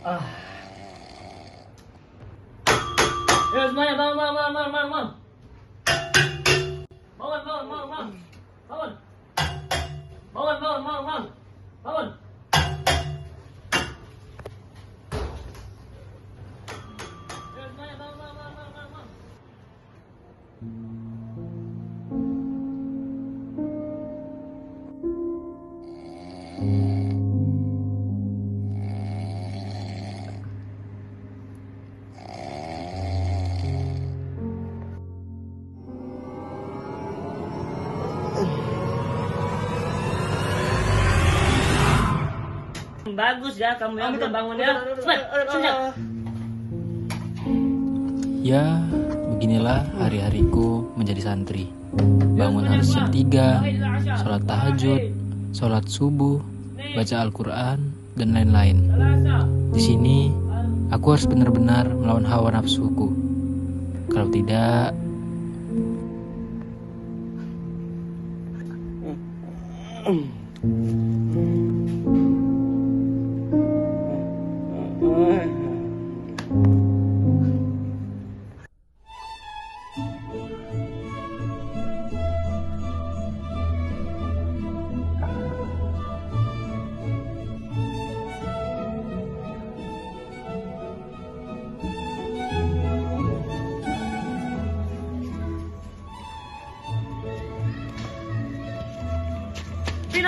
Ah. Ya semuanya bangun, bangun, bangun, bangun, bangun. Bangun, bangun, bangun, bangun. Bangun. Bangun, bangun, bangun, bangun. Bangun. Ya semuanya bangun, bangun, bangun, bangun, bangun. Bagus ya kamu yang belum bangun ya. Cepat, senyap. Ya, beginilah hari-hariku menjadi santri. Bangun harus jam 3, sholat tahajud, sholat subuh, baca Al-Quran, dan lain-lain. Di sini, aku harus benar-benar melawan hawa nafsuku. Kalau tidak,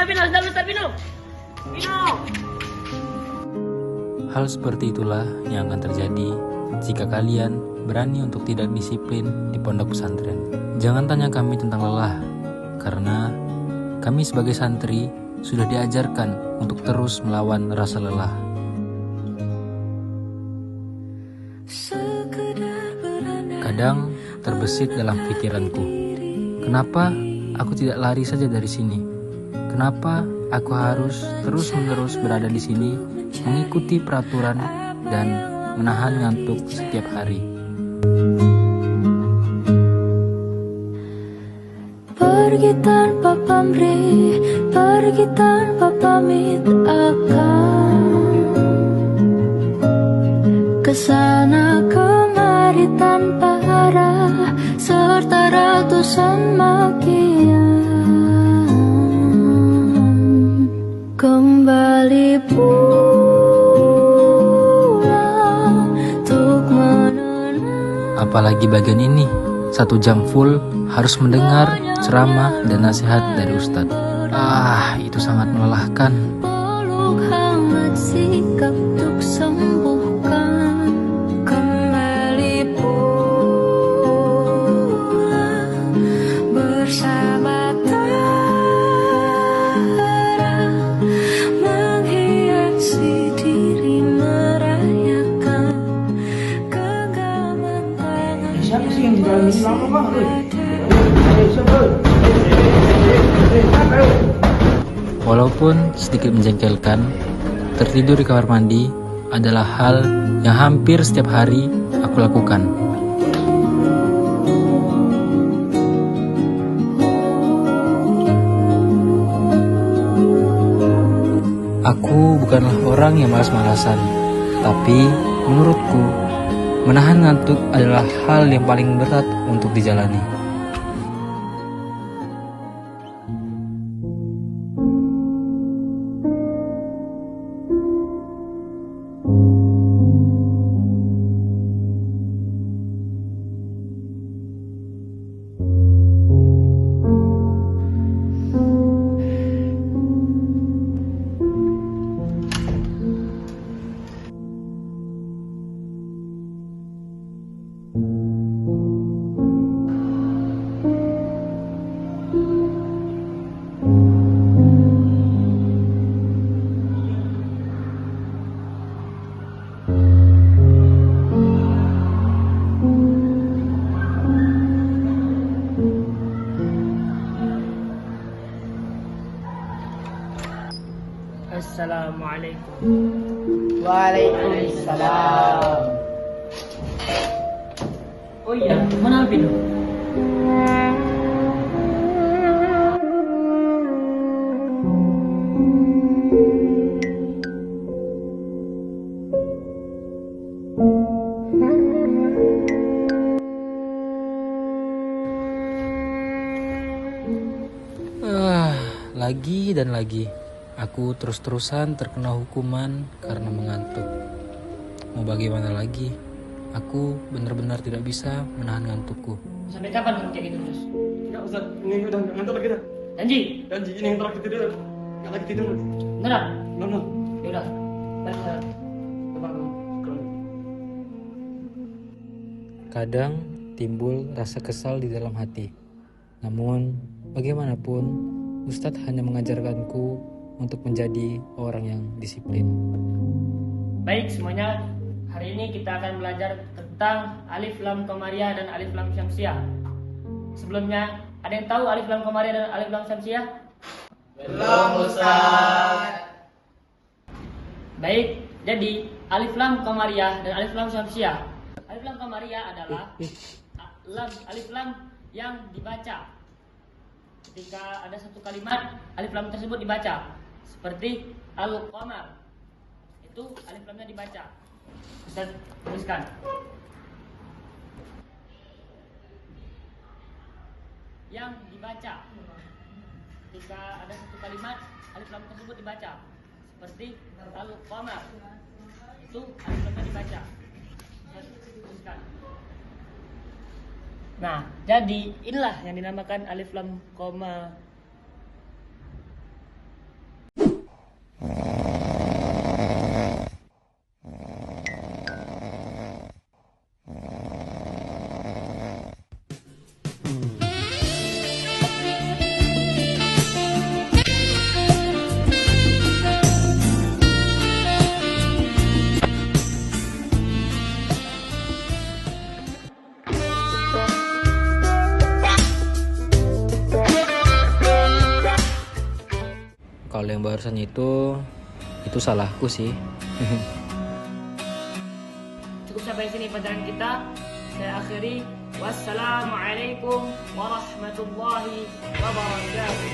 Pino, sudah Ustaz Pino. Pino. hal seperti itulah yang akan terjadi jika kalian berani untuk tidak disiplin di pondok pesantren. Jangan tanya kami tentang lelah, karena kami sebagai santri sudah diajarkan untuk terus melawan rasa lelah. Kadang terbesit dalam pikiranku, kenapa aku tidak lari saja dari sini? Kenapa aku harus terus-menerus berada di sini, mengikuti peraturan dan menahan ngantuk setiap hari? Pergi tanpa pamrih, pergi tanpa pamit akan kesana kemari tanpa arah, serta ratusan makian. Kembali pulang untuk menenang. Apalagi bagian ini, 1 jam full harus mendengar ceramah dan nasihat dari Ustadz. Itu sangat melelahkan. Peluk hangat sikap untuk sembuhkan. Kembali pulang bersama Tara, menghiasi diri, merayakan genggaman tangan. Siapa sih yang di dalam ini lama banget? Walaupun sedikit menjengkelkan, tertidur di kamar mandi adalah hal yang hampir setiap hari aku lakukan. Aku bukanlah orang yang malas-malasan, tapi menurutku, menahan ngantuk adalah hal yang paling berat untuk dijalani. Assalamualaikum. Waalaikumsalam. Oh iya, mana Pino? Lagi dan lagi, aku terus-terusan terkena hukuman karena mengantuk. Mau bagaimana lagi? Aku benar-benar tidak bisa menahan ngantukku. Sampai kapan kamu kayak gitu terus? Enggak Ustaz, ini udah ngantuk lagi dah. Janji? Janji ini yang terakhir tidur. Enggak lagi tidur. Beneran? No. Ya udah. Balik ke tempat kamu. Kadang timbul rasa kesal di dalam hati. Namun, bagaimanapun, Ustadz hanya mengajarkanku untuk menjadi orang yang disiplin. Baik semuanya, hari ini kita akan belajar tentang alif lam qamariyah dan alif lam syamsiyah. Sebelumnya, ada yang tahu alif lam qamariyah dan alif lam syamsiyah? Belum Ustaz. Baik, jadi alif lam qamariyah dan alif lam syamsiyah. Alif lam qamariyah adalah alif lam yang dibaca. Ketika ada satu kalimat, alif lam tersebut dibaca. Seperti al-qamar. Itu alif lamnya dibaca. Ustaz tuliskan. Yang dibaca. Ketika ada satu kalimat, alif lam tersebut dibaca. Seperti al-qamar. Itu alif lamnya dibaca. Ustaz tuliskan. Nah, jadi inilah yang dinamakan alif lam koma. Kalau yang barusan itu salahku sih. Cukup sampai sini pelajaran kita. Saya akhiri. Wassalamualaikum warahmatullahi wabarakatuh.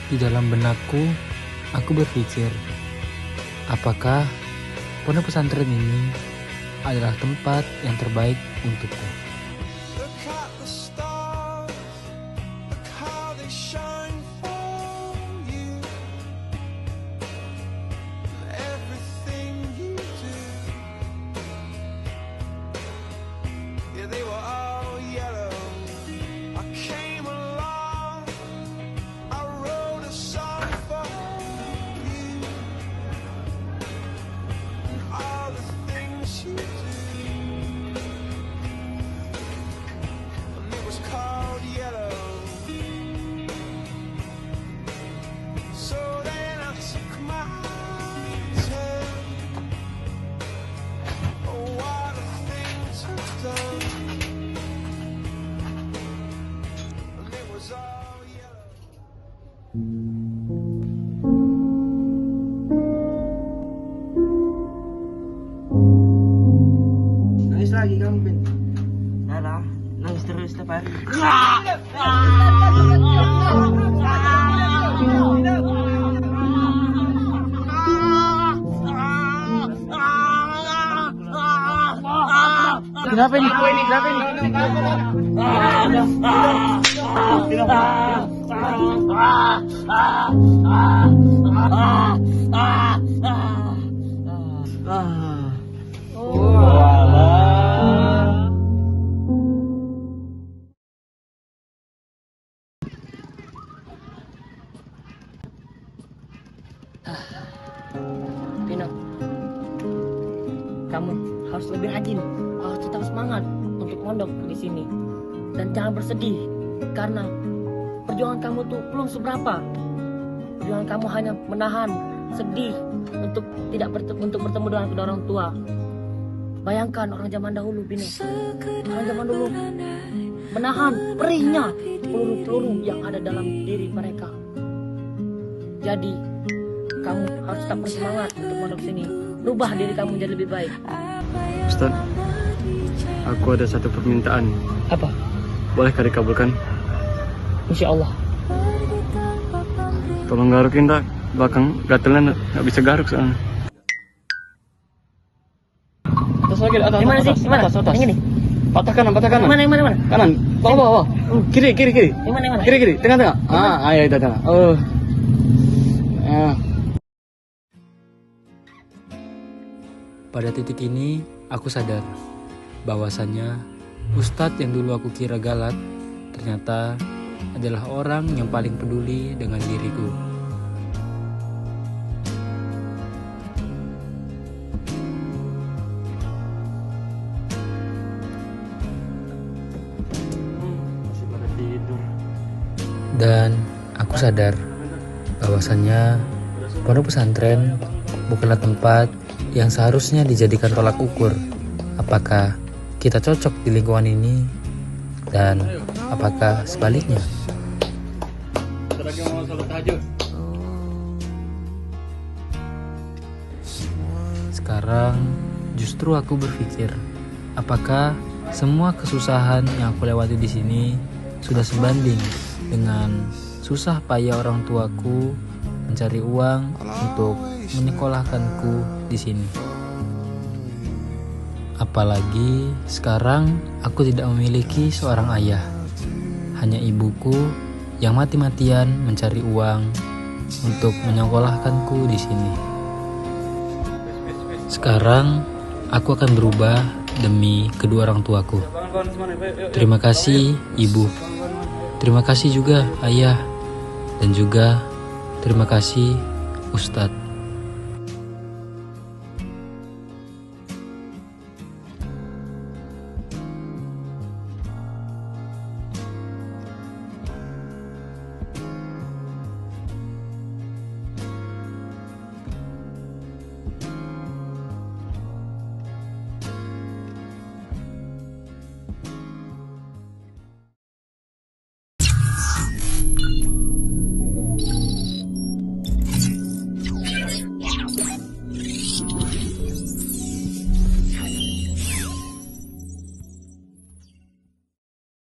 Di dalam benakku, aku berpikir, apakah pondok pesantren ini adalah tempat yang terbaik untukku? Look at the stars, look how they shine for you. Everything you do, yeah, they were all yellow. I came along, I wrote a song for you. All the things you do, and it was called yellow. So then I took my turn. Oh, what the things you've done, and it was all yellow. Nangis lagi kamu, Ben. Alah, nangis terus setiap hari. Kenapa ini? Kenapa ini? Pino, kamu harus lebih rajin, harus tetap semangat untuk mondok di sini, dan jangan bersedih karena perjuangan kamu tuh belum seberapa. Perjuangan kamu hanya menahan sedih untuk untuk bertemu dengan kedua orang tua. Bayangkan orang zaman dahulu, Pino, orang zaman dulu menahan perihnya peluru-peluru yang ada dalam diri mereka. Jadi kamu harus tetap bersemangat untuk mondok sini. Rubah diri kamu menjadi lebih baik. Ustaz, aku ada satu permintaan. Apa? Bolehkah dikabulkan? Insya Allah. Tolong garukin tak, belakang gatelnya nggak bisa garuk soalnya. Atas lagi, atas. Di mana sih? Atas, Di mana? atas, atas. Yang ini? Patah kanan, patah kanan. Yang mana? Yang mana? Yang mana? Kanan, bawah, bawah. Kiri, kiri, kiri. Yang mana? Yang mana? Kiri, kiri, tengah, tengah. Ayo, itu tengah. Ya. Pada titik ini, aku sadar bahwasannya Ustadz yang dulu aku kira galak, ternyata adalah orang yang paling peduli dengan diriku. Masih pada tidur. Dan aku sadar bahwasannya pondok pesantren bukanlah tempat yang seharusnya dijadikan tolak ukur apakah kita cocok di lingkungan ini dan apakah sebaliknya. Bentar lagi mau salat tahajud. Sekarang justru aku berpikir, apakah semua kesusahan yang aku lewati di sini sudah sebanding dengan susah payah orang tuaku mencari uang untuk menyekolahkanku di sini. Apalagi sekarang aku tidak memiliki seorang ayah, hanya ibuku yang mati-matian mencari uang untuk menyekolahkanku di sini. Sekarang aku akan berubah demi kedua orang tuaku. Terima kasih ibu, terima kasih juga ayah, dan juga terima kasih Ustadz.